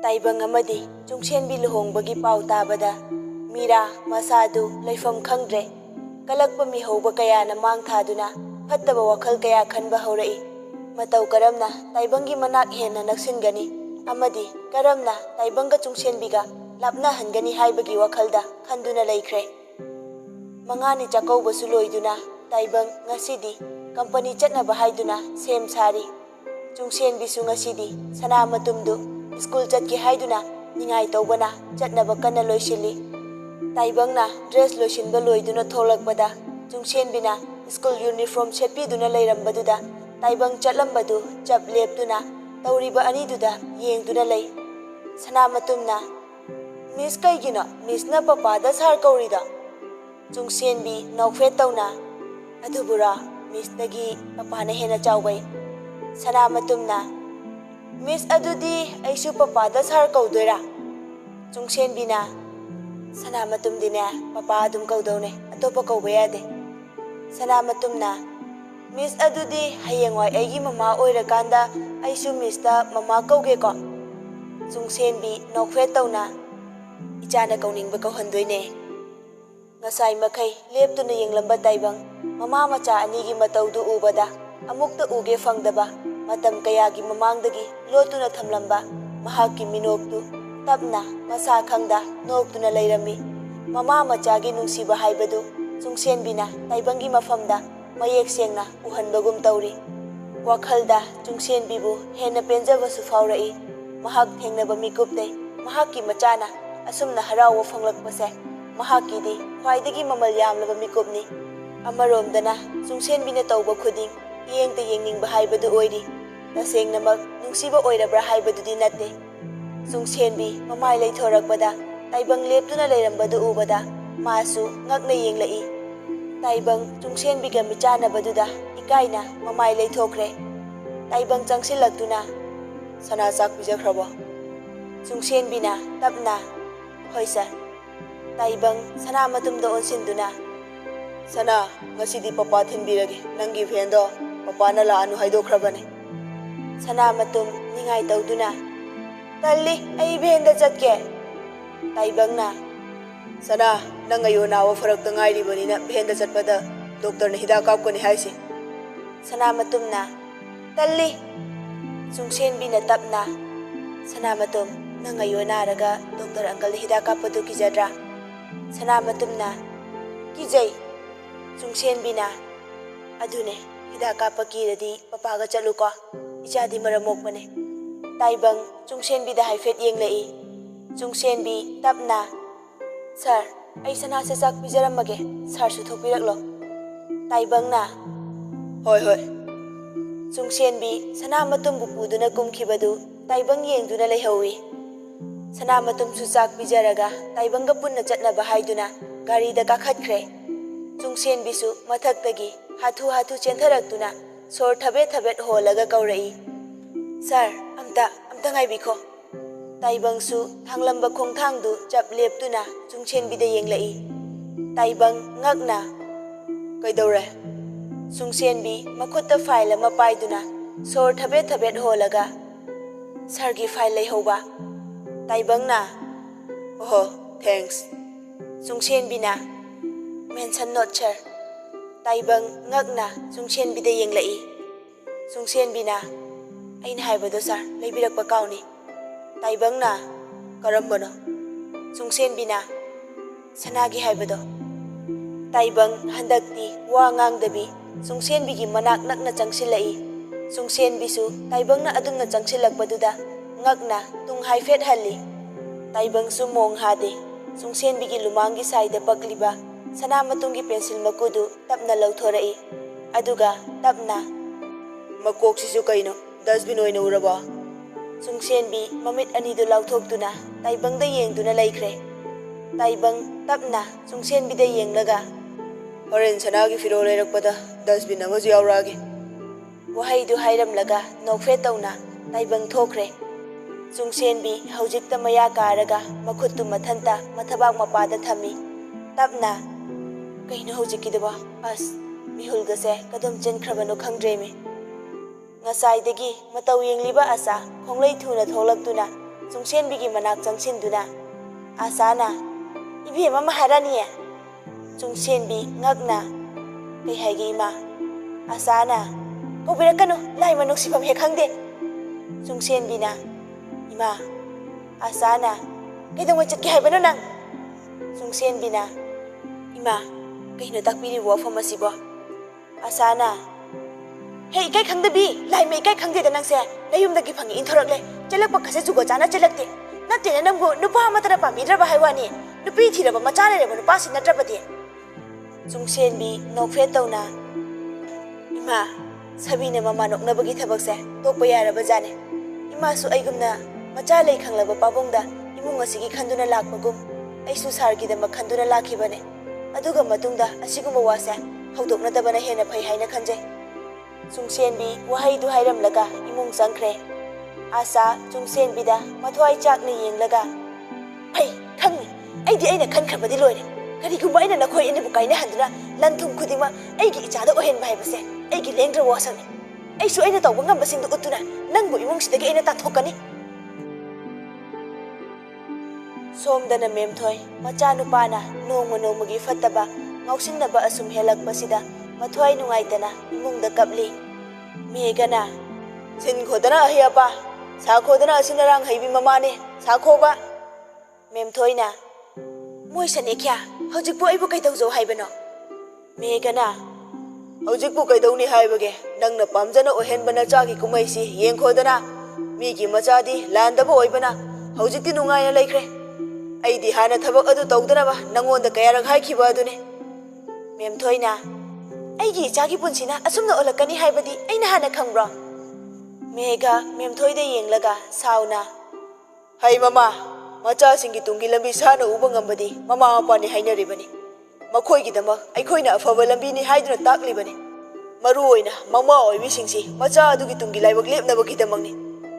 Taibang amadi Chungsenbi luhongbagi pau tabada Mira masadu laifam khangdre kalakpa mihauba kaya na mang thaduna fattaba wakhal kaya khanba haurai matau karamna Taibangi manak henna naksingani amadi karamna Taibanga Chungsenbiga lapna hangani haibagi wakhalda khanduna laikhre mangani chakauba suloiduna Taibang ngasidi company chatnaba haiduna sem sari Chungsenbi su ngasidi sana matumdu school chatki haiduna ningai tawbana chatnaba kana loisili Taibangna dress loisinba loiduna tholakpada Chungsenbina school uniform setpiduna leirambaduda Taibang chatlambadu chap leptuna tawriba aniduda yengduna lei sana matumna Miss kaigina Miss na papada sar kaurida Chungsenbi naufet tawna adubura Miss tagi papana hena chawbai sana matumna Miss adudi aisu papada sar kaudoira Chungsenbina sana matumdine papa adum kaudone atopa kauba yade sana matumna Miss adudi hayengwai aigi mama oirakanda aisu Miss ta mama kauge ko Chungsenbi naufet tawna ichana kauningba kauhandoine ngasai makai leptuna yenglamba Taibang mama macha anigi mataudu ubada amukta uge fangdaba matam kayagi mamangdagi lotuna thamlamba mahakki minoktu tapna masa khangda noktuna leirami mama machagi nungsiba haibadu Chungsenbina Taibangi mafamda mayek sengna uhanbagum tawri wakhalda Chungsenbibu hena penjaba su faurai mahak thengnaba mikuptai mahakki machana asumna harawa fanglakpase mahakidi khwaidagi mamal yamlaba mikupni amaromdana Chungsenbina tawba khuding yengta yengningba haibadu oiri tasengnamak nungsiba oirabra haibadudi natte Chungsenbi mamai leithorakpada Taibang leptuna leirambadu ubada masu ngakna yenglai Taibang Chungsenbiga micanabaduda ikaina mamai leithokre Taibang changsilaktuna sana chak pijakhrabo Chungsenbina tapna hoi sir Taibang sana matumda onsinduna sana ngasidi papa thinbirage nangi phendo papa na laanu haidokhrabane sana matum ningai tawduna talli ai bhenda chatke Taibangna sana nangayo nawa farakta ngairi banina bhenda chatpada doctor na hida kapkoni haisi sana matumna talli Chungsenbina tapna sana matum nangayo naraga doctor uncle hida kapadu kijadra sana matumna kijai Chungsenbina adune hida kapakiradi papaga chaluko ichadi maramokmane Taibang Chungsenbida haifet yenglai Chungsenbi tapna sir ai sana se chak pijaramage sir su thokpiraklo Taibangna hoi hoi Chungsenbi sana matumbu puduna kumkhibadu Taibang yengduna leihawi sana matum su chak pijaraga Taibangga punna chatnaba haiduna gari da kakhatkre Chungsenbi su mathaktagi hathu hathu chentharaktuna sor thabet thabet holaga kaurai sir amta ngaibikho Taibang su thanglamba khongthangdu chap leptuna Chungsenbida yenglai Taibang ngakna kaidore Chungsenbi makhutta file ama paiduna sor thabet thabet holaga sargi file leihoba Taibangna oh thanks Chungsenbina mention not sir Taibang ngakna Chungsenbida yenglai Chungsenbina aina haibado sir leibirakpa kauni Taibangna karambano Chungsenbina sanagi haibado Taibang handakti wa ngangdabi Chungsenbigi manak nakna changsilai Chungsenbisu Taibangna adumna changsilakpaduda ngakna tung haifet halli Taibang su mong hade Chungsenbigi lumangi saida pakliba sana matungi pencil makudu tapna lautorai aduga tapna makok sisu kaino dustbin oina uraba Chungsenbi mamit anidu lauthokduna Taibangda yengduna laikhre Taibang tapna Chungsenbida yenglaga horen sanagi firo leirakpada dustbin amaju yaurage wahaidu hairamlaga nokfet tawna Taibang thokre Chungsenbi haujikta maya karaga makhuttu mathanta mathabak mapada thami tapna kaino haujikidaba as mihulgase kadam chenkhrabano khangdremi ngasai degi matau yengliba asa khonglei thuna tholakduna ꯆꯨꯡꯁꯦꯟꯕꯤꯒꯤ ꯃꯅꯥꯛ ꯆꯪꯁꯤꯟꯗꯨꯅ ꯑꯥꯁꯥꯅ "ꯏꯕꯦꯝꯃ ꯃꯍꯥꯔꯥꯅꯤ." ꯆꯨꯡꯁꯦꯟꯕꯤ ꯉꯛꯅ "ꯀꯩ ꯍꯥꯏꯒꯦ ꯏꯃꯥ?" ꯑꯥꯁꯥꯅ "ꯀꯧꯕꯤꯔꯛꯀꯅꯨ, ꯂꯥꯏꯃ ꯅꯨꯡꯁꯤꯐꯝ ꯍꯦꯛ ꯈꯪꯗꯦ." ꯆꯨꯡꯁꯦꯟꯕꯤꯅ "ꯏꯃꯥ." ꯑꯥꯁꯥꯅ "ꯀꯩꯗꯧꯉꯩ ꯆꯠꯀꯦ ꯍꯥꯏꯕꯅꯣ ꯅꯪ?" ꯆꯨꯡꯁꯦꯟꯕꯤꯅ "ꯏꯃꯥ, ꯀꯩꯅꯣ ꯇꯥꯛꯄꯤꯔꯤꯕ ꯋꯥꯐꯝ ꯑꯁꯤꯕꯣ?" ꯑꯥꯁꯥꯅ "ꯍꯦ ꯏꯀꯥꯏ ꯈꯪꯗꯕꯤ, ꯂꯥꯏꯃ ꯏꯀꯥꯏ ꯈꯪꯗꯦꯗ ꯅꯪꯁꯦ ꯅꯌꯨꯝꯗꯒꯤ ꯐꯪꯉꯤ ꯏꯟꯊꯣꯔꯛꯂꯦ, ꯆꯦꯜꯂꯛꯄ ꯈꯁꯦ ꯖꯨꯒꯣꯠ ꯆꯥꯅ ꯆꯦꯜꯂꯛꯇꯦ, ꯅꯠꯇꯦꯅ ꯅꯪꯕꯨ ꯅꯨꯄꯥ ꯑꯃꯠꯇꯅ ꯄꯥꯝꯕꯤꯗ꯭ꯔꯕ ꯍꯥꯏ ꯋꯥꯅꯤ, ꯅꯨꯄꯤ ꯊꯤꯔꯕ ꯃꯆꯥ ꯂꯩꯔꯕ ꯅꯨꯄꯥꯁꯤ ꯅꯠꯇ꯭ꯔꯕꯗꯤ." ꯆꯨꯡꯁꯦꯟꯕꯤ ꯅꯣꯛꯐꯦꯠ ꯇꯧꯅ "ꯏꯃꯥ, ꯁꯕꯤꯅ ꯃꯃꯥ ꯅꯣꯛꯅꯕꯒꯤ ꯊꯕꯛꯁꯦ ꯇꯣꯛꯄ ꯌꯥꯔꯕꯖꯥꯠꯅꯤ. ꯏꯃꯥꯁꯨ ꯑꯩꯒꯨꯝꯅ ꯃꯆꯥ ꯂꯩ ꯈꯪꯂꯕ ꯄꯥꯕꯨꯡꯗ ꯏꯃꯨꯡ ꯑꯁꯤꯒꯤ ꯈꯟꯗꯨꯅ ꯂꯥꯛꯄꯒꯨꯝ ꯑꯩꯁꯨ ꯁꯥꯔꯒꯤꯗꯃꯛ ꯈꯟꯗꯨꯅ ꯂꯥꯛꯈꯤꯕꯅꯦ. ꯑꯗꯨꯒ ꯃꯇꯨꯡꯗ ꯑꯁꯤꯒꯨꯝꯕ ꯋꯥꯁꯦ ꯍꯧꯗꯣꯛꯅꯗꯕꯅ ꯍꯦꯟꯅ ꯐꯩ ꯍꯥꯏꯅ ꯈꯟꯖꯩ." ꯆꯨꯡꯁꯦꯟꯕꯤ ꯋꯥꯍꯩꯗꯨ ꯍꯥꯏꯔꯝꯂꯒ ꯏꯃꯨꯡ ꯆꯪꯈ꯭ꯔꯦ꯫ ꯑꯥꯁꯥ ꯆꯨꯡꯁꯦꯟꯕꯤꯗ ꯃꯊ꯭ꯋꯥꯏ ꯆꯥꯛꯅ ꯌꯦꯡꯂꯒ "ꯐꯩ, ꯈꯪꯅꯤ. ꯑꯩꯗꯤ ꯑꯩꯅ ꯈꯟꯈ꯭ꯔꯕꯗꯤ ꯂꯣꯏꯔꯦ. ꯀꯔꯤꯒꯨꯝꯕ ꯑꯩꯅ ꯅꯈꯣꯏ ꯑꯅꯤꯕꯨ ꯀꯥꯏꯅꯍꯟꯗꯨꯅ ꯂꯟ ꯊꯨꯝ ꯈꯨꯗꯤꯡꯃꯛ ꯑꯩꯒꯤ ꯏꯆꯥꯗ ꯑꯣꯏꯍꯟꯕ ꯍꯥꯏꯕꯁꯦ ꯑꯩꯒꯤ ꯂꯦꯡꯗ꯭ꯔꯕ ꯋꯥꯁꯛꯅꯤ. ꯑꯩꯁꯨ ꯑꯩꯅ ꯇꯧꯕ ꯉꯝꯕꯁꯤꯡꯗꯨ ꯎꯠꯇꯨꯅ ꯅꯪꯕꯨ ꯏꯃꯨꯡꯁꯤꯗꯒꯤ ꯑꯩꯅ ꯇꯥꯟꯊꯣꯛꯀꯅꯤ." ꯁꯣꯝꯗꯅ ꯃꯦꯝꯊꯣꯏ ꯃꯆꯥꯅꯨꯄꯥꯅ ꯅꯣꯡꯃ ꯅꯣꯡꯃꯒꯤ ꯐꯠꯇꯕ ꯉꯥꯎꯁꯤꯟꯅꯕ ꯑꯁꯨꯝ ꯍꯦꯜꯂꯛꯄꯁꯤꯗ ꯃꯊ꯭ꯋꯥꯏ ꯅꯨꯡꯉꯥꯏꯇꯅ ꯏꯃꯨꯡꯗ ꯀꯞꯂꯤ꯫ ꯃꯦꯘꯅ "ꯁꯤꯟꯈꯣꯗꯅ ꯑꯍꯩ ꯑꯄꯥ, ꯁꯥꯈꯣꯗꯅ ꯑꯁꯤꯟ ꯑꯔꯥꯡ ꯍꯩꯕꯤ ꯃꯃꯥꯅꯦ, ꯁꯥꯈꯣꯕ." ꯃꯦꯝꯊꯣꯏꯅ "ꯃꯣꯏ ꯁꯅꯦꯈ꯭ꯌꯥ, ꯍꯧꯖꯤꯛꯄꯨ ꯑꯩꯕꯨ ꯀꯩꯗꯧꯖꯧ ꯍꯥꯏꯕꯅꯣ?" ꯃꯦꯘꯅ "ꯍꯧꯖꯤꯛꯄꯨ ꯀꯩꯗꯧꯅꯤ ꯍꯥꯏꯕꯒꯦ? ꯅꯪꯅ ꯄꯥꯝꯖꯅ ꯑꯣꯏꯍꯟꯕ ꯅꯆꯥꯒꯤ ꯀꯨꯝꯍꯩꯁꯤ ꯌꯦꯡꯈꯣꯗꯅ. ꯃꯤꯒꯤ ꯃꯆꯥꯗꯤ ꯂꯥꯟꯗꯕ ꯑꯣꯏꯕꯅ ꯍꯧꯖꯤꯛꯇꯤ ꯅꯨꯡꯉꯥꯏꯅ ꯂꯩꯈ꯭ꯔꯦ. ꯑꯩꯗꯤ ꯍꯥꯟꯅ ꯊꯕꯛ ꯑꯗꯨ ꯇꯧꯗꯅꯕ ꯅꯪꯉꯣꯟꯗ ꯀꯌꯥꯔꯛ ꯍꯥꯏꯈꯤꯕ ꯑꯗꯨꯅꯤ." ꯃꯦꯝꯊꯣꯏꯅ "ꯑꯩꯒꯤ ꯏꯆꯥꯒꯤ ꯄꯨꯟꯁꯤꯅ ꯑꯁꯨꯝꯅ ꯑꯣꯜꯂꯛꯀꯅꯤ ꯍꯥꯏꯕꯗꯤ ꯑꯩꯅ ꯍꯥꯟꯅ ꯈꯪꯕ꯭ꯔꯣ?" ꯃꯦꯘ ꯃꯦꯝꯊꯣꯏꯗ ꯌꯦꯡꯂꯒ ꯁꯥꯎꯅ "ꯍꯩ ꯃꯃꯥ, ꯃꯆꯥꯁꯤꯡꯒꯤ ꯇꯨꯡꯒꯤ ꯂꯝꯕꯤ ꯁꯥꯟꯅ ꯎꯕ ꯉꯝꯕꯗꯤ ꯃꯃꯥ ꯃꯄꯥꯅꯤ ꯍꯥꯏꯅꯔꯤꯕꯅꯤ. ꯃꯈꯣꯏꯒꯤꯗꯃꯛ ꯑꯩꯈꯣꯏꯅ ꯑꯐꯕ ꯂꯝꯕꯤꯅꯤ ꯍꯥꯏꯗꯨꯅ ꯇꯥꯛꯂꯤꯕꯅꯤ. ꯃꯔꯨꯑꯣꯏꯅ ꯃꯃꯥ ꯑꯣꯏꯕꯤꯁꯤꯡꯁꯤ ꯃꯆꯥ ꯑꯗꯨꯒꯤ ꯇꯨꯡꯒꯤ ꯂꯥꯏꯕꯛ ꯂꯦꯞꯅꯕꯒꯤꯗꯃꯛꯅꯤ.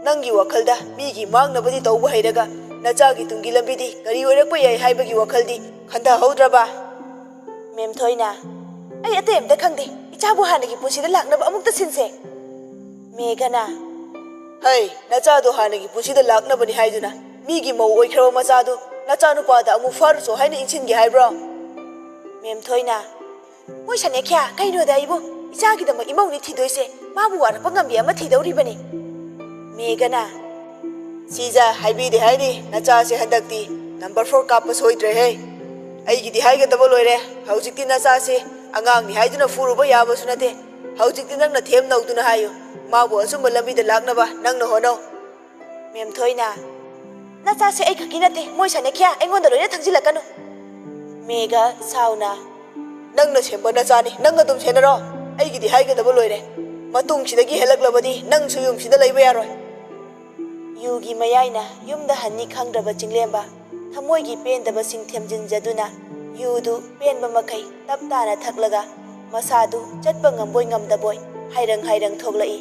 ꯅꯪꯒꯤ ꯋꯥꯈꯜꯗ ꯃꯤꯒꯤ ꯃꯥꯡꯅꯕꯗꯤ ꯇꯧꯕ ꯍꯩꯔꯒ ꯅꯆꯥꯒꯤ ꯇꯨꯡꯒꯤ ꯂꯝꯕꯤꯗꯤ ꯀꯔꯤ ꯑꯣꯏꯔꯛꯄ ꯌꯥꯏ ꯍꯥꯏꯕꯒꯤ ꯋꯥꯈꯜꯗꯤ ꯈꯟꯊꯍꯧꯗ꯭ꯔꯕ?" ꯃꯦꯝꯊꯣꯏꯅ "ꯑꯩ ꯑꯇꯩ ꯑꯝꯇ ꯈꯪꯗꯦ. ꯏꯆꯥꯕꯨ ꯍꯥꯟꯅꯒꯤ ꯄꯨꯟꯁꯤꯗ ꯂꯥꯛꯅꯕ ꯑꯃꯨꯛꯇ ꯁꯤꯟꯁꯦ." ꯃꯦꯘꯅ "ꯍꯩ, ꯅꯆꯥꯗꯣ ꯍꯥꯟꯅꯒꯤ ꯄꯨꯟꯁꯤꯗ ꯂꯥꯛꯅꯕꯅꯤ ꯍꯥꯏꯗꯨꯅ ꯃꯤꯒꯤ ꯃꯧ ꯑꯣꯏꯈ꯭ꯔꯕ ꯃꯆꯥꯗꯨ ꯅꯆꯥꯅꯨꯄꯥꯗ ꯑꯃꯨꯛ ꯐꯥꯔꯨꯆꯣ ꯍꯥꯏꯅ ꯏꯟꯁꯤꯟꯒꯦ ꯍꯥꯏꯕ꯭ꯔꯣ?" ꯃꯦꯝꯊꯣꯏꯅ "ꯃꯣꯏ ꯁꯅꯦꯈ꯭ꯌꯥ, ꯀꯩꯅꯣꯗ ꯑꯩꯕꯨ ꯏꯆꯥꯒꯤꯗꯃꯛ ꯏꯃꯧꯅꯤ ꯊꯤꯗꯣꯏꯁꯦ, ꯃꯥꯕꯨ ꯋꯥꯔꯛꯄ ꯉꯝꯕꯤ ꯑꯃ ꯊꯤꯗꯧꯔꯤꯕꯅꯤ." ꯃꯦꯘꯅ "ꯁꯤꯖ ꯍꯥꯏꯕꯤꯗꯦ ꯍꯥꯏꯔꯤ ꯅꯆꯥꯁꯦ ꯍꯟꯗꯛꯇꯤ ꯅꯝꯕꯔ 4 ꯀꯥꯞꯄ ꯁꯣꯏꯗ꯭ꯔꯦꯍꯦ. ꯑꯩꯒꯤꯗꯤ ꯍꯥꯏꯒꯗꯕ ꯂꯣꯏꯔꯦ. ꯍꯧꯖꯤꯛꯇꯤ ꯅꯆꯥꯁꯦ ꯑꯉꯥꯡꯅꯤ ꯍꯥꯏꯗꯨꯅ ꯐꯨꯔꯨꯕ ꯌꯥꯕꯁꯨ ꯅꯠꯇꯦ. ꯍꯧꯖꯤꯛꯇꯤ ꯅꯪꯅ ꯊꯦꯝ ꯅꯧꯗꯨꯅ ꯍꯥꯏꯌꯨ. ꯃꯥꯕꯨ ꯑꯆꯨꯝꯕ ꯂꯝꯕꯤꯗ ꯂꯥꯛꯅꯕ ꯅꯪꯅ ꯍꯣꯠꯅꯧ." ꯃꯦꯝꯊꯣꯏꯅ "ꯅꯆꯥꯁꯦ ꯑꯩ ꯈꯛꯀꯤ ꯅꯠꯇꯦ. ꯃꯣꯏ ꯁꯅꯦꯈ꯭ꯌꯥ, ꯑꯩꯉꯣꯟꯗ ꯂꯣꯏꯅ ꯊꯪꯖꯤꯜꯂꯛꯀꯅꯨ." ꯃꯦꯘ ꯁꯥꯎꯅ "ꯅꯪꯅ ꯁꯦꯝꯕ ꯅꯆꯥꯅꯤ, ꯅꯪ ꯑꯗꯨꯝ ꯁꯦꯟꯅꯔꯣ. ꯑꯩꯒꯤꯗꯤ ꯍꯥꯏꯒꯗꯕ ꯂꯣꯏꯔꯦ. ꯃꯇꯨꯡꯁꯤꯗꯒꯤ ꯍꯦꯜꯂꯛꯂꯕꯗꯤ ꯅꯪꯁꯨ ꯌꯨꯝꯁꯤꯗ ꯂꯩꯕ ꯌꯥꯔꯣꯏ." ꯌꯨꯒꯤ ꯃꯌꯥꯏꯅ ꯌꯨꯝꯗ ꯍꯟꯅꯤ ꯈꯪꯗ꯭ꯔꯕ ꯆꯤꯡꯂꯦꯝꯕ ꯊꯃꯣꯏꯒꯤ ꯄꯦꯟꯗꯕꯁꯤꯡ ꯊꯦꯝꯖꯤꯟꯖꯗꯨꯅ ꯌꯨꯗꯨ ꯄꯦꯟꯕ ꯃꯈꯩ ꯇꯞ ꯇꯥꯅ ꯊꯛꯂꯒ ꯃꯁꯥꯗꯨ ꯆꯠꯄ ꯉꯝꯕꯣꯏ ꯉꯝꯗꯕꯣꯏ ꯍꯥꯏꯔꯪ ꯍꯥꯏꯔꯪ ꯊꯣꯛꯂꯛꯏ꯫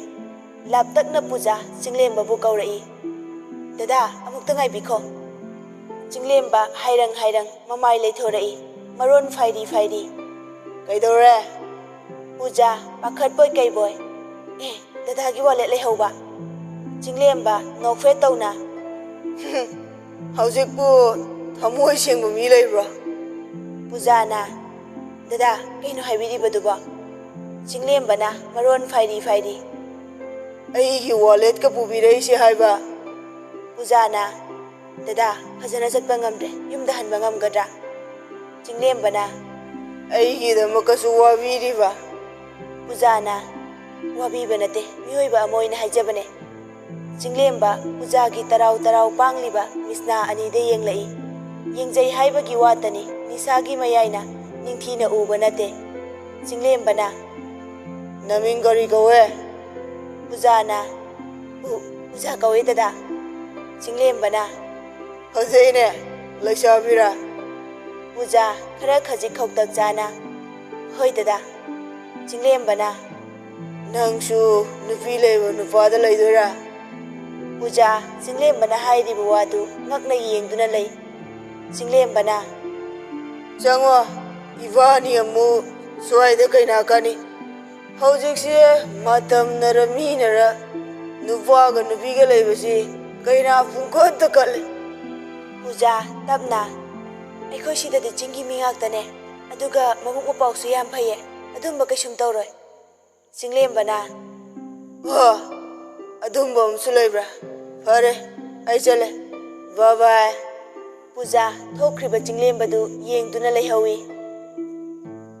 ꯂꯥꯞꯇꯛꯅ ꯄꯨꯖꯥ ꯆꯤꯡꯂꯦꯝꯕꯕꯨ ꯀꯧꯔꯛꯏ꯫ "ꯗꯗꯥ, ꯑꯃꯨꯛꯇ ꯉꯥꯏꯕꯤꯈꯣ." ꯆꯤꯡꯂꯦꯝꯕ ꯍꯥꯏꯔꯪ ꯍꯥꯏꯔꯪ ꯃꯃꯥꯏ ꯂꯩꯊꯣꯔꯛꯏ, ꯃꯔꯣꯟ ꯐꯥꯏꯔꯤ ꯐꯥꯏꯔꯤ꯫ "ꯀꯩꯗꯧꯔꯦ?" ꯄꯨꯖꯥ ꯄꯥꯈꯠꯄꯣꯏ ꯀꯩꯕꯣꯏ "ꯗꯗꯥꯒꯤ ꯋꯥꯂꯦꯠ ꯂꯩꯍꯧꯕ." ꯆꯤꯡꯂꯦꯝꯕ ꯅꯣꯛꯐꯦꯠ ꯇꯧꯅ "ꯍꯧꯖꯤꯛꯄꯨ ꯊꯃꯣꯏ ꯁꯦꯡꯕ ꯃꯤ ꯂꯩꯕ꯭ꯔꯣ?" ꯄꯨꯖꯥꯅ "ꯗꯗꯥ, ꯀꯩꯅꯣ ꯍꯥꯏꯕꯤꯔꯤꯕꯗꯨꯕꯣ?" ꯆꯤꯡꯂꯦꯝꯕꯅ ꯃꯔꯣꯟ ꯐꯥꯏꯔꯤ ꯐꯥꯏꯔꯤ "ꯑꯩꯒꯤ ꯋꯥꯂꯦꯠꯀ ꯄꯨꯕꯤꯔꯛꯏꯁꯦ ꯍꯥꯏꯕ." ꯄꯨꯖꯥꯅ "ꯗꯗꯥ, ꯐꯖꯅ ꯆꯠꯄ ꯉꯝꯗ꯭ꯔꯦ. ꯌꯨꯝꯗ ꯍꯟꯕ ꯉꯝꯒꯗ꯭ꯔꯥ?" ꯆꯤꯡꯂꯦꯝꯕꯅ "ꯑꯩꯒꯤꯗꯃꯛꯀꯁꯨ ꯋꯥꯕꯤꯔꯤꯕ?" ꯄꯨꯖꯥꯅ "ꯋꯥꯕꯤꯕ ꯅꯠꯇꯦ, ꯃꯤꯑꯣꯏꯕ ꯑꯃ ꯑꯣꯏꯅ ꯍꯥꯏꯖꯕꯅꯦ." ꯆꯤꯡꯂꯦꯝꯕ ꯄꯨꯖꯥꯒꯤ ꯇꯔꯥꯎ ꯇꯔꯥꯎ ꯄꯥꯡꯂꯤꯕ ꯃꯤꯁꯅꯥ ꯑꯅꯤꯗ ꯌꯦꯡꯂꯛꯏ꯫ ꯌꯦꯡꯖꯩ ꯍꯥꯏꯕꯒꯤ ꯋꯥꯇꯅꯤ, ꯅꯤꯁꯥꯒꯤ ꯃꯌꯥꯏꯅ ꯅꯤꯡꯊꯤꯅ ꯎꯕ ꯅꯠꯇꯦ꯫ ꯆꯤꯡꯂꯦꯝꯕꯅ "ꯅꯃꯤꯡ ꯀꯔꯤ ꯀꯧꯋꯦ?" ꯄꯨꯖꯥꯅ "ꯄꯨꯖꯥ ꯀꯧꯋꯦ ꯗꯗꯥ." ꯆꯤꯡꯂꯦꯝꯕꯅ "ꯐꯖꯩꯅꯦ, ꯂꯩꯁꯥꯕꯤꯔꯥ?" ꯄꯨꯖꯥ ꯈꯔ ꯈꯖꯤꯛ ꯈꯧꯇꯛ ꯆꯥꯅ "ꯍꯣꯏ ꯗꯗꯥ." ꯆꯤꯡꯂꯦꯝꯕꯅ "ꯅꯪꯁꯨ ꯅꯨꯄꯤ ꯂꯩꯕ ꯅꯨꯄꯥꯗ ꯂꯩꯗꯣꯏꯔꯥ?" ꯄꯨꯖꯥ ꯆꯤꯡꯂꯦꯝꯕꯅ ꯍꯥꯏꯔꯤꯕ ꯋꯥꯗꯨ ꯉꯛꯅ ꯌꯦꯡꯗꯨꯅ ꯂꯩ꯫ ꯆꯤꯡꯂꯦꯝꯕꯅ "ꯆꯪꯉꯣ, ꯏꯕꯥꯅꯤ ꯑꯃꯨꯛ ꯁ꯭ꯋꯥꯏꯗ ꯀꯩꯅꯥꯀꯅꯤ. ꯍꯧꯖꯤꯛꯁꯦ ꯃꯇꯝꯅꯔ ꯃꯤꯅꯔ ꯅꯨꯄꯥꯒ ꯅꯨꯄꯤꯒ ꯂꯩꯕꯁꯤ Kaina pungkot kale. Puja tapna. Aiko sidadi chingi mingaktane. Aduga mamuk mapausu yam phaye. Adumba kaisum tawroi. Singlembana. Oh, adumba amsu leibra. Fare, ai chale. Bye bye. Puja thokriba jinglembadu yengduna leihawi.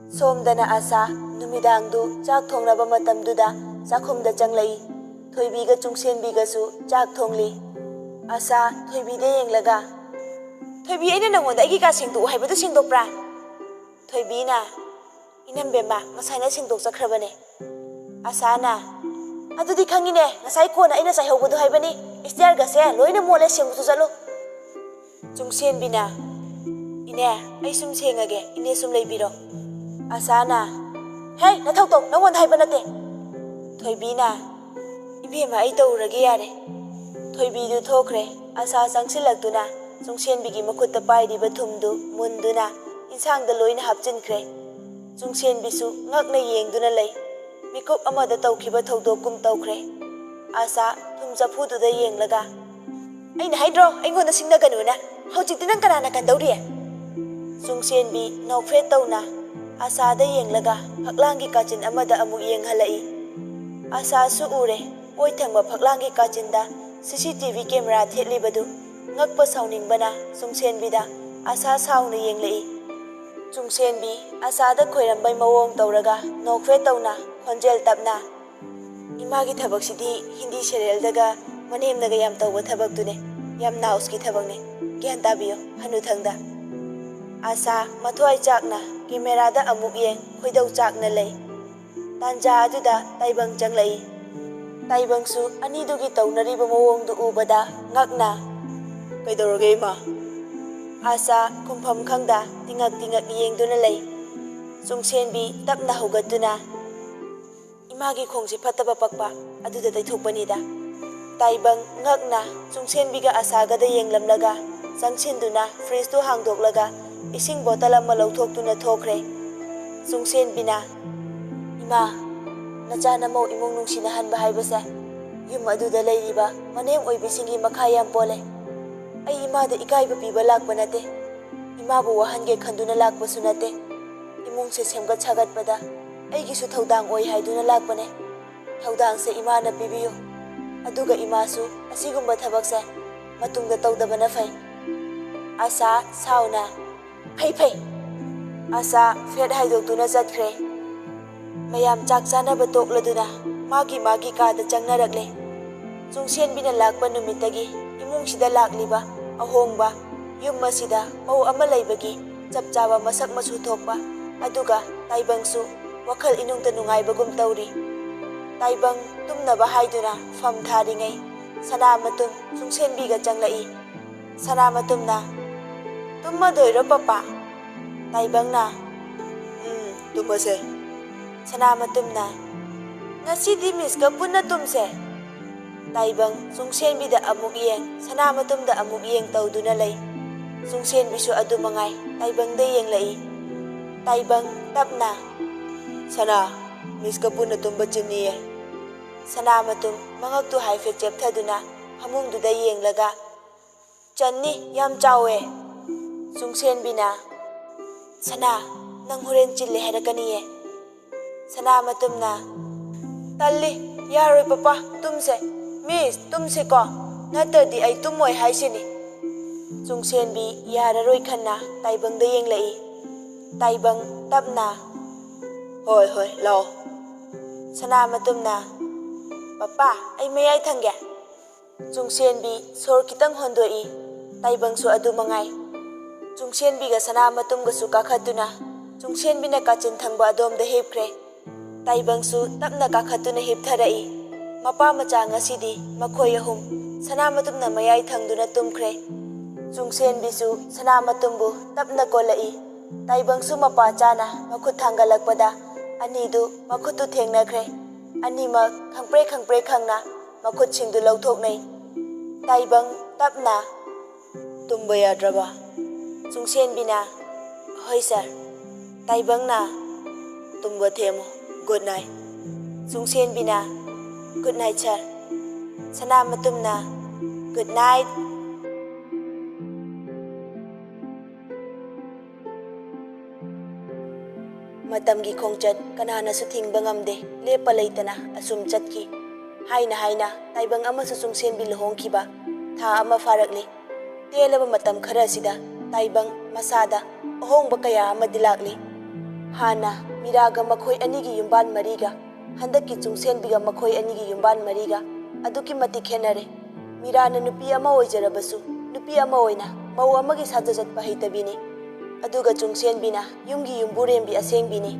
Somdana asa numidangdu chak thongnaba matamduda chakhumda changlai. Thoibiga chungsenbiga su chak thongli. Asa thoibide yenglaga. Thoibi aina nangonda aigi ka singdu haibadu singdokpra. Thoibina inambemba ngasana singdok chakhrabane. Asana adudi khangine ngasai kona aina saihobadu haibani. Istiar gase loina mole singdu chalo. Chungsenbina ine ai sum sengage ine sum leibiro. Asana hey nathok tok nangon haiba nate. Thoibina ibema ai tawrage yare. Thoibidu thokre asa changsilaktuna chungsenbigi makhutta pairiba thumdu munduna insangda loina hapchinkre. Chungsenbisu ngakna yengduna lei. Mikup amada tawkhiba thawdokum tawkre. Asa thum chafududa yenglaga. Aina haidro aingonda singnaganuna. Hojikti nang kanana kandawri. Chungsenbi nokfret tawna Asa da yenglaga phaklangi kachin amada amuk yenghalai. Asa su ure oi thangba phaklangi kachinda CCTV camera thelibadu ngakpa sauningbana chungsenbida asa sauna yenglei. Chungsenbi asa da khoirambai mawong tawraga nokfre tawna khonjel tapna. Imagi thabak sidi Hindi serial daga manemnaga yam tawba thabak tune yam nauski thabakne gyan tabiyo hanu thangda. Asa mathwai chakna camera da amuk yeng khoidau chakna lei. Tanja aduda taibang changlai. Taibang su anidugi tawnariba mawong du ubada ngakna. Kaidorage ma. Asa kumpham khangda tingak yengduna lei. Chungsenbi tapna hugatuna. Imagi khongsi phattaba pakpa aduda taithokpanida. Taibang ngakna chungsenbiga asaga da yenglamlaga changsinduna fridge tu hangdoklaga ising bottle ama lauthokduna thokre. Chungsenbina ima nachana mau imong nungsinahanba haibase yum aduda leiriba manem oibisingi makha yam pole. Ai imada ikaiba piba lakpa nate. Imabu wahange khanduna lakpa su nate. Imungse semgat sagatpada aigisu thaudang oi haiduna lakpane. Thaudangse imana pibiyo. Aduga imasu asigumba thabakse matungda tawdabana fai. Asa sauna Fei. Asa fed haidokduna chatkre. Mayam chak chanaba tokladuna magi kada changnarakle. Chungsenbina lakpa numitagi imungsida lakliba ahongba yum masida mau ama leibagi chapchaba masak masu thokpa aduga taibangsu wakhal inungta nungaibagum tawri. Taibang tumnaba haiduna fam tharingai sana matum chungsenbiga changlai. Sana matumna tumma doiro papa. Taibangna tumase. Sana matumna ngasidi miska punna tumse. Taibang chungsenbida amuk yeng sana matumda amuk yeng tawduna lei. Chungsenbisu adu mangai taibangda yenglai. Taibang tapna sana miska punna tumba chiniye. Sana matum mangaktu haifet chepthaduna hamungduda yenglaga channi yam chawe. Chungsenbina sana nang horen chille harakaniye. Sana matumna talli yaroi papa tumse miss tumse ko natadi ai tumoi haisini. Chungsenbi yararoi khanna taibangda yenglai. Taibang tapna hoi lao. Sana matumna papa ai mayai thangge. Chungsenbi sor kitang hondoi. Taibangsu adu mangai. Chungsenbiga sana matumga su kakhatuna chungsenbina kachin thangba adomda hepkre. Taibangsu tapna kakhatuna heptharai. Mapa macha ngasidi makhoi ahum sana matumna mayai thangduna tumkre. Chungsenbisu sana matumbu tapna kolai. Taibangsu mapa chana makhut thangalakpada anidu makhutu thengnakre. Animak khangpre khangna makhut singdu lauthoknai. Taibang tapna tumba yadraba. Chungsenbina hoi sir. Taibangna tumba themo good night. Chungsenbina good night sir. Sana matumna Good night. Matamgi khongchat kananasu thingba ngamde lepa leitana asum chatki haina haina taibang amasu chungsenbi luhongkhiba tha ama farakli telaba matam khara sida taibang masada ahongba kaya amadi lakli hana miraga makhoi anigi yumban mariga handaki chungsenbiga makhoi anigi yumban mariga aduki mati khenare mirana nupi ama oijarabasu nupi ama oina mau amagi sajajat pahaitabini aduga chungsenbina yumgi yumburembi asengbini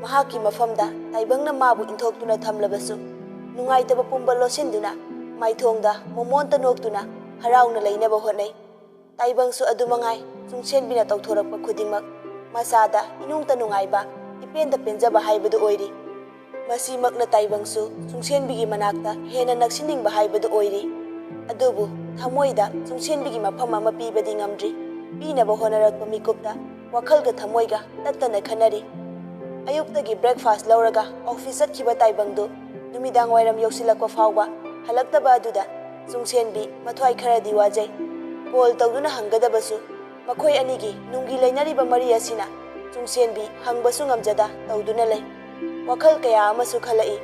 mahaki mafamda taibangna mabu inthoktuna thamlabasu nungaitaba pumba losinduna maithongda momonta noktuna harauna leinaba hotnai taibangsu adumangai chungsenbina tawthorakpa khudingmak masada inungta nungaiba ipenda penjaba haibadu oiri masimakna taibangsu chungsenbigi manakta hena naksiningba haibadu oiri adubu thamoida chungsenbigi mafam ama pibadi ngamdri pीनब होनरक्प मिकुप्ता वखलग थमोइगा तत्तना खनरी अयुक्तगी breakfast लौरगा office चटखिबा ताइबंगदु नुमिदांग वाइरम योक्सिलक्प फावबा हलक्तबा अदुदा चुंगसेनबी मथ्वाइ खरदी वाजै कॉल तौदुना हंगदबसु मखोइ अनिगी नुंगी लेनरिबा मरी असिना चुंगसेनबी हंगबसु ngamjada तौदुना लै वखल कया अमसु खलई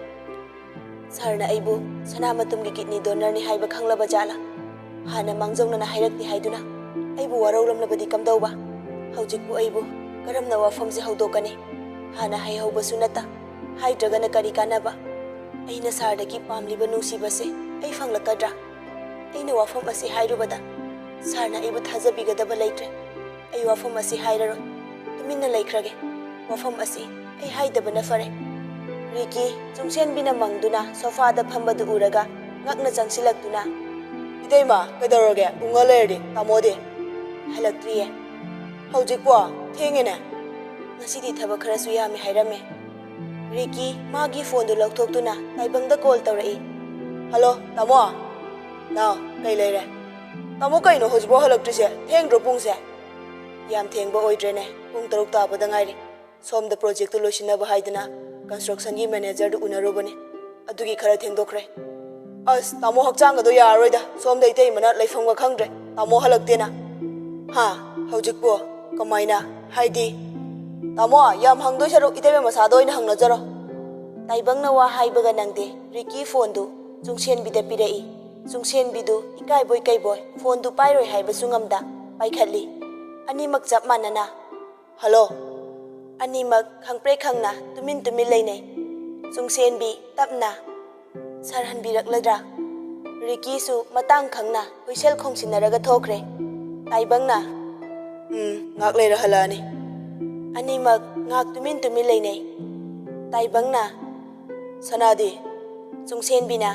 सरना अइबु सनामतुमगी किडनी डोनर नि हाइबा खंगलबा जाला हाना मांगजौना हाइरक्ति हाइदुना अइबु वरौलमलबदि कमदौबा हौजिकबु अइबु करमना वाफमसे हौदोकनी हाना हाइहौबसु नता हाइद्रगना करी कानबा अइना सारदगी पामलिबा नुसिबसे अइ फंगलकद्रा अइना वाफम असे हाइरुबदा सारना अइबु थाजबिगदबा लैत्रे अइ वाफम असे हाइररो तुमिन्ना लैख्रगे वाफम असे अइ हाइदबना फरे रिकी चुंगसेनबिना मंगदुना सोफादा फंबदु उरगा ngakna changsilakduna इदैमा कदरगे उंगलेरदि तामोदे हलक्त्रिये हौजिकपो थेंगेने ngasidi thaba kharasu yami hairame Ricky मागी फोन दु लौथोक्तुना ताइबंगदा कॉल तौरई हेलो तामो ना कई लेरे तामो कइनो होजबो हलक्त्रिसे थेंग्रो पुंगसे याम थेंगबो ओइद्रेने पुंग तरुक ताबदा ngairi सोमदा प्रोजेक्ट लोसिनबा हाइदना कंस्ट्रक्शन की मैनेजर दु उनरोबने अदुगी खरा थेंगदोखरे अस तामो हक्चांगदो यारोइदा सोमदा इतै मना लैफंगा खंग्रे तामो हलक्तेना हा हौजिकपो कमाइना हाइदी तामो याम हंगदो सरो इतै मसादो इन हंगनजरो ताइबंगना वा हाइबगा नंगदे रिकी फोन दु चुंगसेनबिदा पिरई चुंगसेनबिदु इकाइबोय कइबोय फोन दु पाइरोय हाइबसु ngamda पाइखली अनिमक जप मानना हेलो अनिमक खंगप्रे खंगना तुमिन तुमिन लेनै चुंगसेनबी तपना सर हनबिरकलद्रा रिकीसु मतंग खंगना हुइसेल खोंसिनरगा थोखरे ताइबंगना ngak leira halani अनिमक ngak तुमिन तुमिन लेनै ताइबंगना सनादी चुंगसेनबिना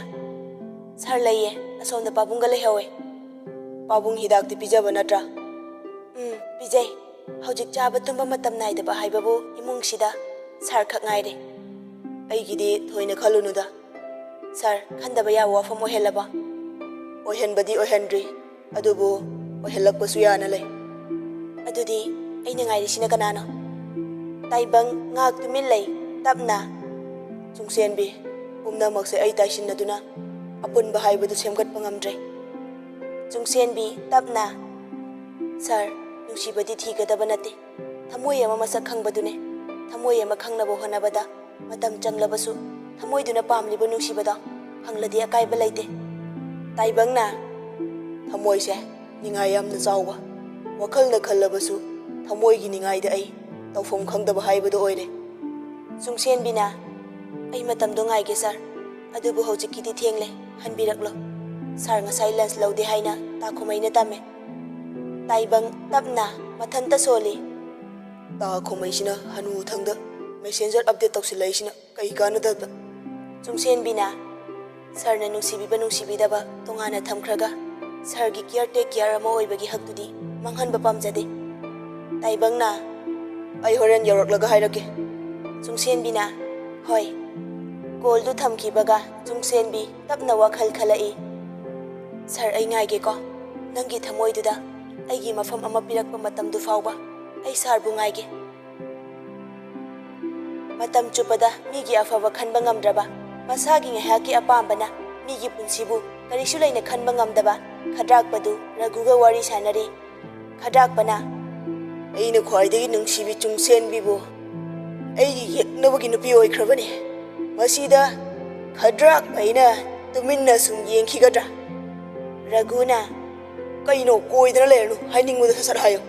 सर लैये असोंदा पाबुंगा लेहवे पाबुंग हिदाकति पिजबा नत्रा पिजै हौजिक चाबा तुम्बा मतम नाइदबा हाइबाबु इमुंगसिदा सर खक ngaire अइगिदि थोइना खलुनुदा सर खंदबा या वाफम ओहेलबा ओहेनबदी ओहेनद्रि अदुबु ओहेलकपसु याना लै अदुदि अइना ngairisiना कनानो ताइबंग ngak तुमिन लै तपना चुंगसेनबी पुमनमकसे अइ ताइसिनदुना अपुनबा हाइबदु सेमगतपा ngamdre चुंगसेनबी तपना सर नुसिबदी थीगदबा नते थमोय अमा मसक खंगबदुने थमोय अमा खंगनबो होनबदा मतम चंगलबसु थमोयदुना पामलिबो नुसिबदा फंगलदि अकाइबा लैते ताइबंगना थमोयसे निंगाय यामना चावबा वखलना खल्लबसु थमोयगी निंगायदे अइ तौफम खंगदबा हाइबदो ओइरे चुंगसेनबिना अइ मतमदो ngaige सर अदुबु हौजिकिदि थेंगले हनबिरकलो सर ngasai lunch लौदे हाइना ताखुमैना तामे ताइबंग तपना मथंता सोली ताखुमैसिना हनु थंगदा मेसेंजर अपडेट तौसिलैसिना कई कानदब चुंगसेनबिना सरना नुसिबिबा नुसिबिदबा तोंगाना थमख्रगा सरगी केयर टेक केयर अमा ओइबगी हक्तुदि मंगहनबा पामजदे ताइबंगना अइ होरेन यौरकलगा हाइरके चुंगसेनबिना होय कॉल दु थमखिबगा चुंगसेनबी तपना वखल खलई सर अइ ngaige ko नंगी थमोइदुदा अइगी मफम अमा पिरकपा मतम दु फावबा अइ सारबु ngaige मतम चुपदा मीगी अफबा खनबा ngamdraba मसागी ngahaki apambana मीगी पुनसिबु ꯀꯔꯤꯁꯨ ꯂꯩꯅ ꯈꯟꯕ ꯉꯝꯗꯕ ꯈꯗ꯭ꯔꯥꯛꯄꯗꯨ ꯔꯘꯨꯒ ꯋꯥꯔꯤ ꯁꯥꯟꯅꯔꯤ꯫ ꯈꯗ꯭ꯔꯥꯛꯄꯅ ꯑꯩꯅ ꯈ꯭ꯋꯥꯏꯗꯒꯤ ꯅꯨꯡꯁꯤꯕꯤ ꯆꯨꯡꯁꯦꯟꯕꯤꯕꯨ ꯑꯩꯒꯤ ꯌꯦꯛꯅꯕꯒꯤ ꯅꯨꯄꯤ ꯑꯣꯏꯈ꯭ꯔꯕꯅꯤ꯫ ꯃꯁꯤꯗ ꯈꯗ꯭ꯔꯥꯛꯄ ꯑꯩꯅ ꯇꯨꯃꯤꯟꯅ ꯁꯨꯝ ꯌꯦꯡꯈꯤꯒꯗ꯭ꯔꯥ? ꯔꯘꯨꯅ ꯀꯩꯅꯣ ꯀꯣꯏꯗꯅ ꯂꯩꯔꯅꯨ, ꯍꯥꯏꯅꯤꯡꯕꯗ ꯁꯠ ꯍꯥꯏꯌꯨ꯫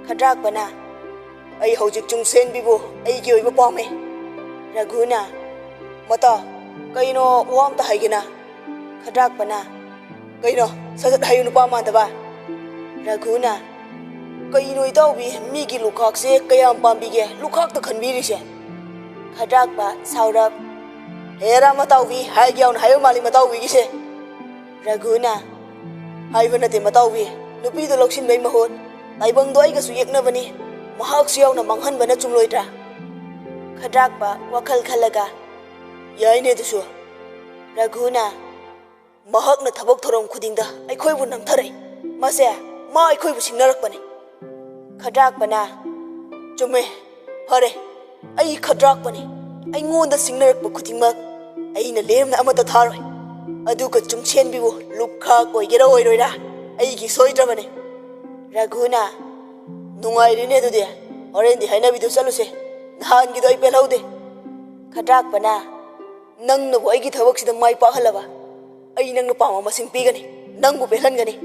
ꯈꯗ꯭ꯔꯥꯛꯄꯅ ꯑꯩ ꯍꯧꯖꯤꯛ ꯆꯨꯡꯁꯦꯟꯕꯤꯕꯨ ꯑꯩꯒꯤ ꯑꯣꯏꯕ ꯄꯥꯝꯃꯦ꯫ ꯔꯘꯨꯅ ꯃꯇꯥ ꯀꯩꯅꯣ ꯋꯥ ꯑꯝꯇ ꯍꯥꯏꯒꯦꯅ꯫ ꯈꯗ꯭ꯔꯥꯛꯄꯅ ꯀꯩꯅꯣ ꯁꯠ ꯍꯥꯏꯌꯨ ꯅꯨꯄꯥ ꯃꯥꯟꯗꯕ꯫ ꯔꯘꯨꯅ ꯀꯩꯅꯣ ꯏꯇꯥꯎꯕꯤ, ꯃꯤꯒꯤ ꯂꯨꯈꯥꯛꯁꯦ ꯀꯌꯥꯝ ꯄꯥꯝꯕꯤꯒꯦ ꯂꯨꯈꯥꯛꯇ ꯈꯟꯕꯤꯔꯤꯁꯦ? ꯈꯗ꯭ꯔꯥꯛꯄ ꯁꯥꯎꯔꯞ ꯍꯦꯔꯥ ꯃꯇꯥꯎꯕꯤ, ꯍꯥꯏꯒꯦ ꯌꯥꯎꯅ ꯍꯥꯏꯕ ꯃꯥꯜꯂꯤ ꯃꯇꯥꯎꯕꯤꯒꯤꯁꯦ꯫ ꯔꯘꯨꯅ ꯍꯥꯏꯕ ꯅꯠꯇꯦ ꯃꯇꯥꯎꯕꯤ, ꯅꯨꯄꯤꯗꯣ ꯂꯧꯁꯤꯟꯕꯩ ꯃꯍꯨꯠ ꯇꯥꯏꯕꯪꯗꯣ ꯑꯩꯒꯁꯨ ꯌꯦꯛꯅꯕꯅꯤ, ꯃꯍꯥꯛꯁꯨ ꯌꯥꯎꯅ ꯃꯥꯡꯍꯟꯕꯅ ꯆꯨꯝꯂꯣꯏꯗ꯭ꯔꯥ? ꯈꯗ꯭ꯔꯥꯛꯄ ꯋꯥꯈꯜ ꯈꯜꯂꯒ ꯌꯥꯏꯅꯦ ꯑꯗꯨꯁꯨ꯫ ꯔꯘꯨꯅ ꯃꯍꯥꯛꯅ ꯊꯕꯛ ꯊꯧꯔꯝ ꯈꯨꯗꯤꯡꯗ ꯑꯩꯈꯣꯏꯕꯨ ꯅꯝꯊꯔꯛꯏ, ꯃꯥ ꯑꯩꯈꯣꯏꯕꯨ ꯁꯤꯡꯅꯔꯛꯄꯅꯤ꯫ ꯈꯗ꯭ꯔꯥꯛꯄꯅ ꯆꯨꯝꯃꯦ, ꯐꯔꯦ, ꯑꯩ ꯈꯗ꯭ꯔꯥꯛꯄꯅꯤ, ꯑꯩꯉꯣꯟꯗ ꯁꯤꯡꯅꯔꯛꯄ ꯈꯨꯗꯤꯡꯃꯛ ꯑꯩꯅ ꯂꯦꯝꯅ ꯑꯃꯠꯇ ꯊꯥꯔꯣꯏ꯫ ꯑꯗꯨꯒ ꯆꯨꯡꯁꯦꯟꯕꯤꯕꯨ ꯂꯨꯈꯥꯛ ꯑꯣꯏꯒꯦꯔꯥ ꯑꯣꯏꯔꯣꯏꯔꯥ ꯑꯩꯒꯤ ꯁꯣꯏꯗ꯭ꯔꯕꯅꯤ꯫ ꯔꯘꯨꯅ ꯅꯨꯡꯉꯥꯏꯔꯤꯅꯦ ꯑꯗꯨꯗꯤ, ꯍꯣꯔꯦꯟꯗꯤ ꯍꯩꯅꯕꯤꯗꯨ ꯆꯠꯂꯨꯁꯦ, ꯅꯍꯥꯟꯒꯤꯗꯣ ꯑꯩ ꯄꯦꯜꯍꯧꯗꯦ꯫ ꯈꯗ꯭ꯔꯥꯛꯄꯅ ꯅꯪꯅꯕꯨ ꯑꯩꯒꯤ ꯊꯕꯛꯁꯤꯗ ꯃꯥꯏ ꯄꯥꯛꯍꯜꯂꯕ ꯑꯩ ꯅꯪꯅ ꯄꯥꯝꯕ ꯃꯁꯤꯡ ꯄꯤꯒꯅꯤ, ꯅꯪꯕꯨ ꯄꯦꯜꯍꯟꯒꯅꯤ꯫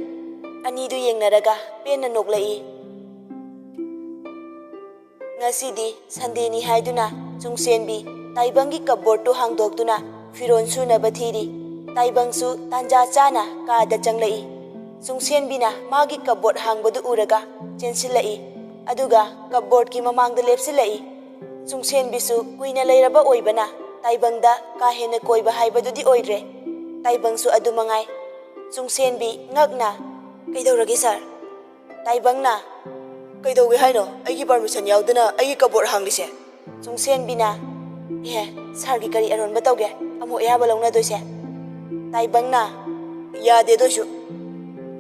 ꯑꯅꯤꯗꯨ ꯌꯦꯡꯅꯔꯒ ꯄꯦꯟꯅ ꯅꯣꯛꯂꯛꯏ꯫ ꯉꯁꯤꯗꯤ ꯁꯟꯗꯦꯅꯤ ꯍꯥꯏꯗꯨꯅ ꯆꯨꯡꯁꯦꯟꯕꯤ ꯇꯥꯏꯕꯪꯒꯤ ꯀꯞꯕꯣꯔꯗꯇꯨ ꯍꯥꯡꯗꯣꯛꯇꯨꯅ ꯐꯤꯔꯣꯜ ꯁꯨꯅꯕ ꯊꯤꯔꯤ꯫ ꯇꯥꯏꯕꯪꯁꯨ ꯇꯥꯟꯖꯥ ꯆꯥꯅ ꯀꯥꯗ ꯆꯪꯂꯛꯏ꯫ ꯆꯨꯡꯁꯦꯟꯕꯤꯅ ꯃꯥꯒꯤ ꯀꯞꯕꯣꯔꯗ ꯍꯥꯡꯕꯗꯨ ꯎꯔꯒ ꯆꯦꯟꯁꯤꯜꯂꯛꯏ, ꯑꯗꯨꯒ ꯀꯞꯕꯣꯔꯗꯀꯤ ꯃꯃꯥꯡꯗ ꯂꯦꯞꯁꯤꯜꯂꯛꯏ꯫ ꯆꯨꯡꯁꯦꯟꯕꯤꯁꯨ ꯀꯨꯏꯅ ꯂꯩꯔꯕ ꯑꯣꯏꯕꯅ ꯇꯥꯏꯕꯪꯗ ꯀꯥ ꯍꯦꯟꯅ ꯀꯣꯏꯕ ꯍꯥꯏꯕꯗꯨꯗꯤ ꯑꯣꯏꯗ꯭ꯔꯦ꯫ ꯇꯥꯏꯕꯪꯁꯨ ꯑꯗꯨꯃꯉꯥꯏ꯫ ꯆꯨꯡꯁꯦꯟꯕꯤ ꯉꯛꯅ ꯀꯩꯗꯧꯔꯒꯦ ꯁꯥꯔ? ꯇꯥꯏꯕꯪꯅ ꯀꯩꯗꯧꯒꯦ ꯍꯥꯏꯅꯣ, ꯑꯩꯒꯤ ꯄꯔꯃꯤꯁꯟ ꯌꯥꯎꯗꯅ ꯑꯩꯒꯤ ꯀꯞꯕꯣꯔꯗ ꯍꯥꯡꯂꯤꯁꯦ? ꯆꯨꯡꯁꯦꯟꯕꯤꯅ ꯁꯥꯔꯒꯤ ꯀꯔꯤ ꯑꯔꯣꯟꯕ ꯇꯧꯒꯦ ꯑꯃꯨꯛ ꯑꯌꯥꯕ ꯂꯧꯅꯗꯣꯏꯁꯦ? ꯇꯥꯏꯕꯪꯅ ꯌꯥꯗꯦ ꯑꯗꯨꯏꯁꯨ꯫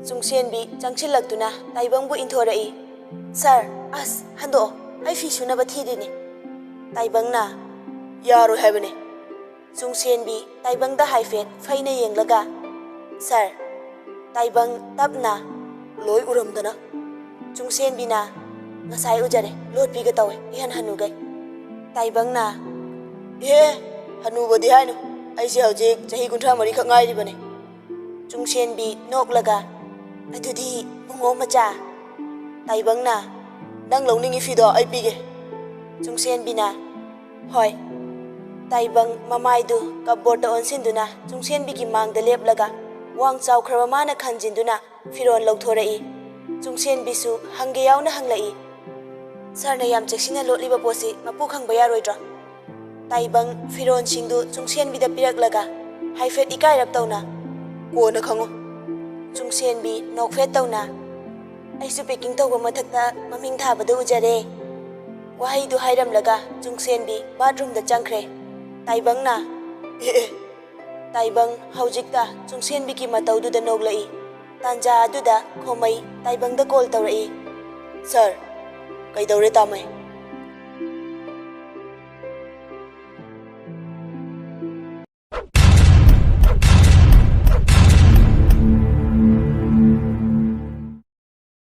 ꯆꯨꯡꯁꯦꯟꯕꯤ ꯆꯪꯁꯤꯜꯂꯛꯇꯨꯅ ꯇꯥꯏꯕꯪꯕꯨ ꯏꯟꯊꯣꯔꯛꯏ꯫ ꯁꯥꯔ, ꯑꯁ ꯍꯟꯗꯣꯛꯑꯣ, ꯑꯩ ꯐꯤ ꯁꯨꯅꯕ ꯊꯤꯔꯤꯅꯤ꯫ ꯇꯥꯏꯕꯪꯅ ꯌꯥꯔꯣꯏ ꯍꯥꯏꯕꯅꯤ꯫ ꯆꯨꯡꯁꯦꯟꯕꯤ ꯇꯥꯏꯕꯪꯗ ꯍꯥꯏꯐꯦꯠ ꯐꯩꯅ ꯌꯦꯡꯂꯒ ꯁꯥꯔ, ꯇꯥꯏꯕꯪ ꯇꯞꯅ ꯂꯣꯏ ꯎꯔꯝꯗꯅ꯫ ꯆꯨꯡꯁꯦꯟꯕꯤꯅ ꯉꯁꯥꯏ ꯎꯖꯔꯦ, ꯂꯣꯠꯄꯤꯒ ꯇꯧꯋꯦ ꯏꯍꯟ ꯍꯟꯅꯨꯒꯩ꯫ ꯇꯥꯏꯕꯪꯅ ꯍꯅꯨꯕꯗꯤ ꯍꯥꯏꯅꯨ, ꯑꯩꯁꯦ ꯍꯧꯖꯤꯛ ꯆꯍꯤ 34 ꯈꯛ ꯉꯥꯏꯔꯤꯕꯅꯤ꯫ ꯆꯨꯡꯁꯦꯟꯕꯤ ꯅꯣꯛꯂꯒ ꯑꯗꯨꯗꯤ ꯕꯨꯡꯉꯣ ꯃꯆꯥ꯫ ꯇꯥꯏꯕꯪꯅ ꯅꯪ ꯂꯧꯅꯤꯡꯉꯤ ꯐꯤꯗꯣ ꯑꯩ ꯄꯤꯒꯦ꯫ ꯆꯨꯡꯁꯦꯟꯕꯤꯅ ꯍꯣꯏ꯫ ꯇꯥꯏꯕꯪ ꯃꯃꯥꯏꯗꯨ ꯀꯞꯕꯣꯔꯗꯇ ꯑꯣꯟꯁꯤꯟꯗꯨꯅ ꯆꯨꯡꯁꯦꯟꯕꯤꯒꯤ ꯃꯥꯡꯗ ꯂꯦꯞꯂꯒ ꯋꯥꯡ ꯆꯥꯎꯈ꯭ꯔꯕ ꯃꯥꯅ ꯈꯟꯖꯤꯟꯗꯨꯅ ꯐꯤꯔꯣꯜ ꯂꯧꯊꯣꯔꯛꯏ꯫ ꯆꯨꯡꯁꯦꯟꯕꯤꯁꯨ ꯍꯪꯒꯦ ꯌꯥꯎꯅ ꯍꯪꯂꯛꯏ, ꯁꯥꯔꯅ ꯌꯥꯝ ꯆꯦꯛꯁꯤꯟꯅ ꯂꯣꯠꯂꯤꯕ ꯄꯣꯠꯁꯤ ꯃꯄꯨ ꯈꯪꯕ ꯌꯥꯔꯣꯏꯗ꯭ꯔꯣ? ꯇꯥꯏꯕꯪ ꯐꯤꯔꯣꯜꯁꯤꯡꯗꯨ ꯆꯨꯡꯁꯦꯟꯕꯤꯗ ꯄꯤꯔꯛꯂꯒ ꯍꯥꯏꯐꯦꯠ ꯏꯀꯥꯏꯔꯞ ꯇꯧꯅ ꯀꯣꯟꯅ ꯈꯪꯉꯨ꯫ ꯆꯨꯡꯁꯦꯟꯕꯤ ꯅꯣꯛꯐꯦꯠ ꯇꯧꯅ ꯑꯩꯁꯨ ꯄꯦꯀꯤꯡ ꯇꯧꯕ ꯃꯊꯛꯇ ꯃꯃꯤꯡ ꯊꯥꯕꯗꯨ ꯎꯖꯔꯦ꯫ ꯋꯥꯍꯩꯗꯨ ꯍꯥꯏꯔꯝꯂꯒ ꯆꯨꯡꯁꯦꯟꯕꯤ ꯕꯥꯊꯔꯨꯝꯗ ꯆꯪꯈ꯭ꯔꯦ꯫ ꯇꯥꯏꯕꯪꯅ ꯇꯥꯏꯕꯪ ꯍꯧꯖꯤꯛꯇ ꯆꯨꯡꯁꯦꯟꯕꯤꯒꯤ ꯃꯇꯧꯗꯨꯗ ꯅꯣꯛꯂꯛꯏ꯫ ꯇꯥꯟꯖꯥ ꯑꯗꯨꯗ ꯈꯣꯃꯩ ꯇꯥꯏꯕꯪꯗ ꯀꯣꯜ ꯇꯧꯔꯛꯏ꯫ ꯁꯥꯔ, ꯀꯩꯗꯧꯔꯦ ꯇꯥꯃꯩ?